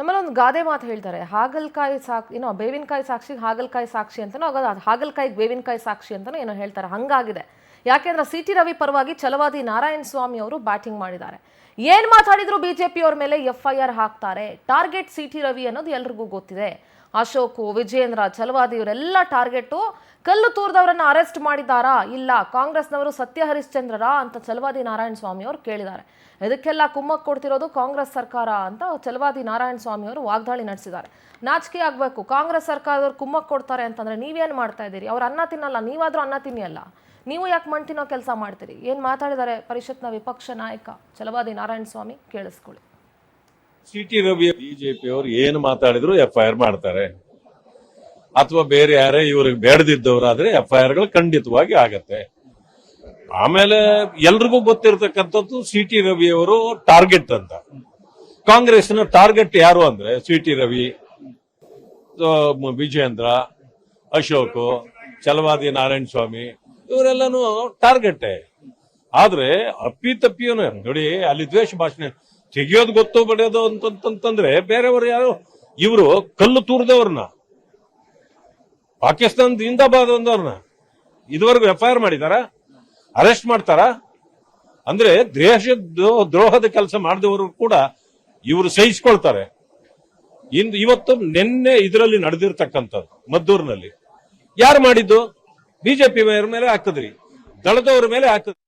ನಮ್ಮಲ್ಲಿ ಒಂದು ಗಾದೆ ಮಾತು ಹೇಳ್ತಾರೆ, ಹಾಗಲಕಾಯಿ ಏನೋ ಬೇವಿನಕಾಯಿ ಸಾಕ್ಷಿ ಹಾಗಲಕಾಯಿ ಸಾಕ್ಷಿ ಅಂತನೋ, ಹಾಗಲಕಾಯಿಗೆ ಬೇವಿನಕಾಯಿ ಸಾಕ್ಷಿ ಅಂತನೋ ಏನೋ ಹೇಳ್ತಾರೆ. ಹಂಗಾಗಿದೆ. ಯಾಕೆಂದ್ರೆ ಸಿ ಟಿ ರವಿ ಪರವಾಗಿ ಛಲವಾದಿ ನಾರಾಯಣ ಸ್ವಾಮಿ ಅವರು ಬ್ಯಾಟಿಂಗ್ ಮಾಡಿದ್ದಾರೆ. ಏನ್ ಮಾತಾಡಿದ್ರು ಬಿಜೆಪಿ ಅವ್ರ ಮೇಲೆ FIR ಹಾಕ್ತಾರೆ. ಟಾರ್ಗೆಟ್ ಸಿ ಟಿ ರವಿ ಅನ್ನೋದು ಎಲ್ರಿಗೂ ಗೊತ್ತಿದೆ. ಅಶೋಕ್, ವಿಜೇಂದ್ರ, ಛಲವಾದಿ ಇವರೆಲ್ಲ ಟಾರ್ಗೆಟ್. ಕಲ್ಲು ತೂರ್ದವರನ್ನ ಅರೆಸ್ಟ್ ಮಾಡಿದಾರಾ? ಇಲ್ಲ. ಕಾಂಗ್ರೆಸ್ನವರು ಸತ್ಯ ಹರಿಶ್ಚಂದ್ರರ ಅಂತ ಛಲವಾದಿ ನಾರಾಯಣ ಸ್ವಾಮಿ ಅವರು ಕೇಳಿದ್ದಾರೆ. ಇದಕ್ಕೆಲ್ಲ ಕುಮ್ಮಕ್ ಕೊಡ್ತಿರೋದು ಕಾಂಗ್ರೆಸ್ ಸರ್ಕಾರ ಅಂತ ಛಲವಾದಿ ನಾರಾಯಣ ಸ್ವಾಮಿ ಅವರು ವಾಗ್ದಾಳಿ ನಡೆಸಿದ್ದಾರೆ. ನಾಚಿಕೆ ಆಗ್ಬೇಕು. ಕಾಂಗ್ರೆಸ್ ಸರ್ಕಾರದವ್ರು ಕುಮ್ಮಕ್ ಕೊಡ್ತಾರೆ ಅಂತಂದ್ರೆ ನೀವೇನ್ ಮಾಡ್ತಾ ಇದ್ದೀರಿ? ಅವ್ರು ಅನ್ನ ತಿನ್ನಲ್ಲ, ನೀವಾದ್ರೂ ಅನ್ನ ತಿನ್ನಿ ಅಲ್ಲ. ನೀವು ಯಾಕೆ ಮಣ್ಣು ತಿನ್ನೋ ಕೆಲಸ ಮಾಡ್ತೀರಿ? ಏನ್ ಮಾತಾಡಿದ್ದಾರೆ ಪರಿಷತ್ನ ವಿಪಕ್ಷ ನಾಯಕ ಛಲವಾದಿ ನಾರಾಯಣ ಸ್ವಾಮಿ, ಕೇಳಿಸ್ಕೊಳ್ಳಿ. ಸಿ ಟಿ ರವಿ ಬಿಜೆಪಿ ಅವರು ಏನು ಮಾತಾಡಿದ್ರು FIR ಮಾಡ್ತಾರೆ, ಅಥವಾ ಬೇರೆ ಯಾರೇ ಇವ್ರಿಗೆ ಬೇಡದಿದ್ದವರಾದ್ರೆ FIR ಗಳು ಖಂಡಿತವಾಗಿ ಆಗತ್ತೆ. ಆಮೇಲೆ ಎಲ್ರಿಗೂ ಗೊತ್ತಿರತಕ್ಕಂಥದ್ದು ಸಿ ಟಿ ರವಿ ಅವರು ಟಾರ್ಗೆಟ್ ಅಂತ. ಕಾಂಗ್ರೆಸ್ನ ಟಾರ್ಗೆಟ್ ಯಾರು ಅಂದ್ರೆ ಸಿ ಟಿ ರವಿ, ವಿಜೇಂದ್ರ, ಅಶೋಕ್, ಛಲವಾದಿ ನಾರಾಯಣ ಸ್ವಾಮಿ ಇವರೆಲ್ಲಾನು ಟಾರ್ಗೆಟ್. ಆದ್ರೆ ಅಪ್ಪಿತಪ್ಪಿಯೂ ನೋಡಿ, ಅಲ್ಲಿ ದ್ವೇಷ ಭಾಷಣ ತೆಗಿಯೋದು ಗೊತ್ತು ಬಡಿಯೋದು ಅಂತಂತಂದ್ರೆ ಬೇರೆಯವರು ಯಾರು, ಇವರು ಕಲ್ಲು ತೂರ್ದವ್ರನ್ನ, ಪಾಕಿಸ್ತಾನ ಜಿಂದಾಬಾದ್ ಅಂದವ್ರನ್ನ ಇದುವರೆಗೂ FIR ಮಾಡಿದಾರ? ಅರೆಸ್ಟ್ ಮಾಡ್ತಾರ? ಅಂದ್ರೆ ದೇಶ ದ್ರೋಹದ ಕೆಲಸ ಮಾಡಿದವರು ಕೂಡ ಇವರು ಸಹಿಸಿಕೊಳ್ತಾರೆ. ಇವತ್ತು ನಿನ್ನೆ ಇದರಲ್ಲಿ ನಡೆದಿರ್ತಕ್ಕಂಥದ್ದು ಮದ್ದೂರಿನಲ್ಲಿ ಯಾರು ಮಾಡಿದ್ದು? ಬಿಜೆಪಿ ಮೇಲೆ ಹಾಕಿದ್ರಿ, ದಳದವ್ರ ಮೇಲೆ ಹಾಕಿದ್ರಿ.